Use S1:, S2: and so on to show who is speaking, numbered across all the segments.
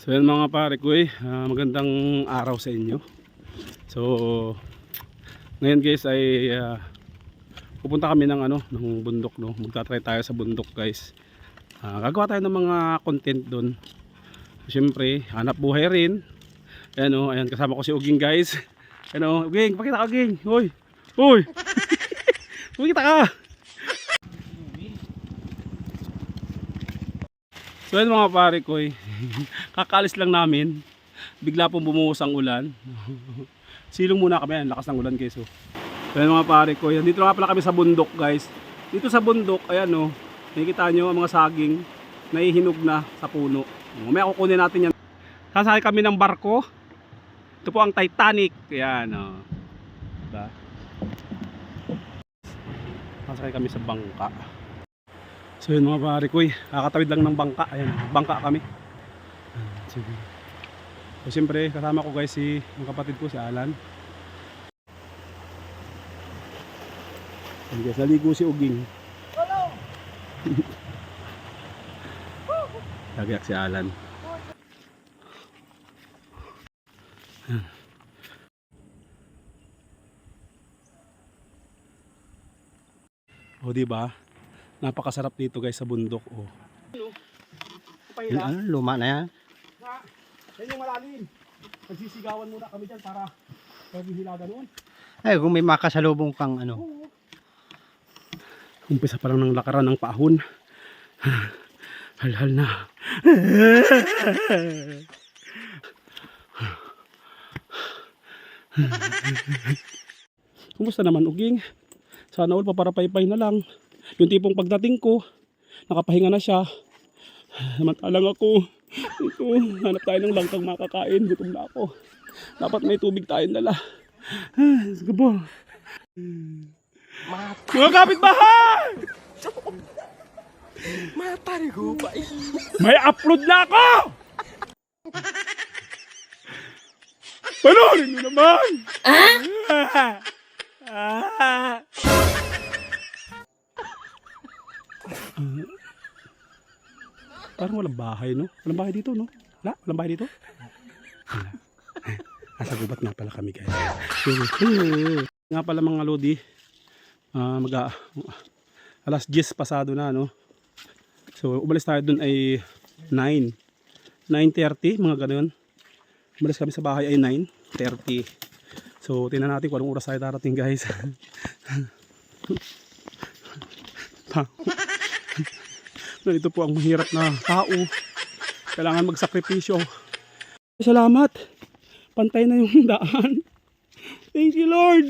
S1: So yan mga pare ko magandang araw sa inyo. So ngayon guys ay pupunta kami ng ng bundok, no. Magta-try tayo sa bundok guys. Gagawa tayo ng mga content doon. Siyempre, hanap buhay rin. Ayan ayan kasama ko si Uging guys. Ayan Uging, pakita ka Uging. Hoy. Hoy. Pakita ka. So yun mga pare ko kakaalis lang namin, bigla pong bumuhos ang ulan. Silong muna kami, ang lakas ng ulan guys. So yun mga pare ko, dito nga pala kami sa bundok guys. Dito sa bundok, ayan nakikita nyo ang mga saging nahihinog na sa puno. Mamaya kukunin natin yan. Sasakay kami ng barko. Ito po ang Titanic. Ayan diba? Sasakay kami sa bangka. So yun mga pare ko, kakatawid lang ng bangka. Ayan, bangka kami. Sige. So siyempre kasama ko guys ang kapatid ko si Alan. Ayan guys, naligo si Uging. Hello. Lagyak si Alan. Ayan. O diba? Napakasarap dito guys sa bundok.
S2: Luma na yan.
S1: Yan yung malalim. Nagsisigawan muna kami dyan para paghihilaga noon.
S2: Ay, kung may makasalubong kang
S1: Umpisa pa lang ng lakaran ng paahon. Halhal na. Kumusta naman Uging? Sana all paparapaypay na lang. Yung tipong pagdating ko, nakapahinga na siya. Samantalang ako, ito, hanap tayo ng langkang makakain. Gutom na ako. Dapat may tubig tayong dala. Sige po. Mga kapitbahay!
S2: Matari ko pa
S1: May upload na ako! Panoorin nyo naman! Parang walang bahay, no? Walang bahay dito, no? Wala? Walang bahay dito? Wala. Nasa gubat nga pala kami, guys. Nga pala mga lodi, alas 10 pasado na, no? So, umalis tayo dun ay 9:30, mga ganun. Umalis kami sa bahay ay 9:30. So, tingnan natin kung anong oras tayo darating, guys. Ito po ang mahirap na tao. Kailangan magsakripisyo. Salamat. Pantay na yung daan. Thank you Lord.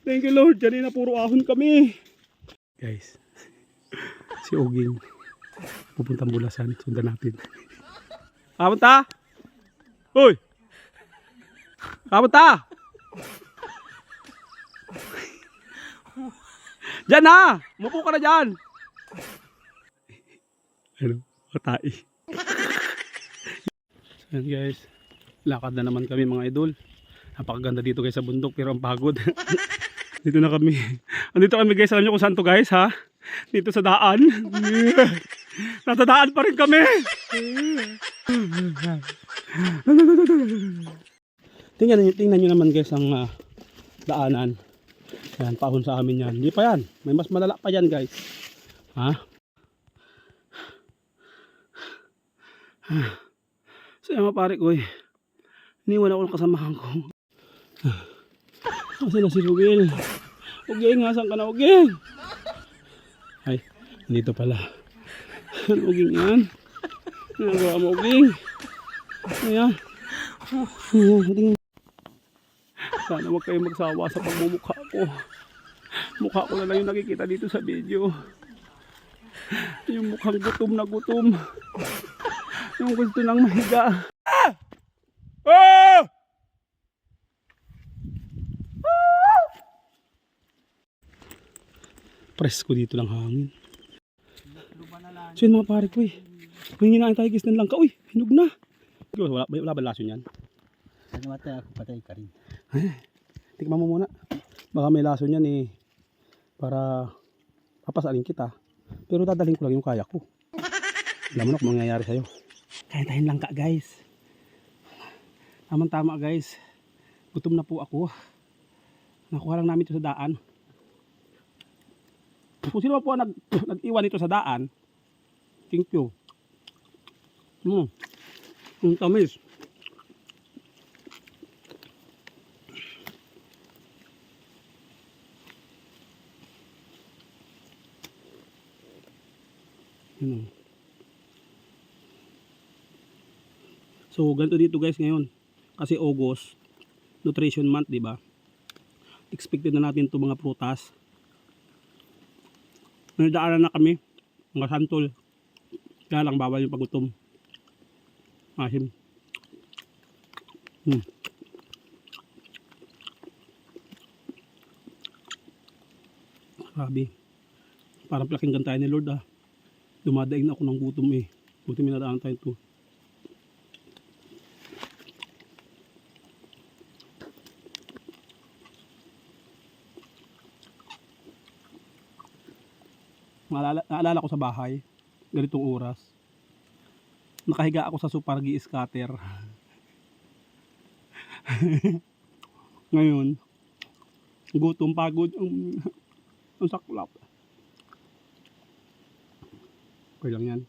S1: Thank you Lord. Kanina puro ahon kami. Guys. Si Uging. Pupuntang Bulasan. Sundan natin. Kapunta? Hoy! Kapunta? Diyan na! Mupo ka na dyan! Patay. Ayan guys, lakad na naman kami mga idol. Napakaganda dito guys sa bundok pero ang pagod. Dito na kami. Andito kami guys, alam nyo kung saan to guys ha? Dito sa daan. Natadaan pa rin kami. Tingnan nyo naman guys ang daanan. Yan, paahon sa amin yan. Hindi pa yan, may mas malala pa yan guys. Ha? So yung mga pare ko iniwan ako ng kasamahan ko. Kasi na si Ruel. Uging, asan ka na Uging? Ay, dito pala. Uging yan. Nagawa mo Uging. Ayan. Sana wag kayong magsawa sa pagmumukha ko. Mukha ko na lang yung nakikita dito sa video. Yung mukhang gutom na gutom. Yung gusto nang mahiga. Presko dito lang hangin. So yun mga pare ko Huwingin na tayo guys ng langka. Uy, hinog na. Wala ba lason yan?
S2: Namatay ako, patay ka rin.
S1: Tikman mo muna. Baka may lason yan para papasalin kita. Pero dadalhin ko lang yung kaya ko. Alam mo na kung mangyayari sa'yo. Kain tayong langka guys. Tama guys. Gutom na po ako. Nakuha lang namin ito sa daan. Kung sino po nag-iwan ito sa daan, thank you. Ang tamis. So ganito dito guys ngayon. Kasi August, nutrition month, di ba? Expected na natin 'to mga prutas. Nadaanan na kami, mga santol. Kaya lang bawal yung pagutom. Asim. Grabe. Parang pakinggan tayo ni Lord ah. Dumadaing na ako ng gutom eh. Buti minadaan tayo to. Naalala ko sa bahay, ganitong oras. Nakahiga ako sa supargi scatter. Ngayon, gutom, pagod, ang saklap. Okay lang yan.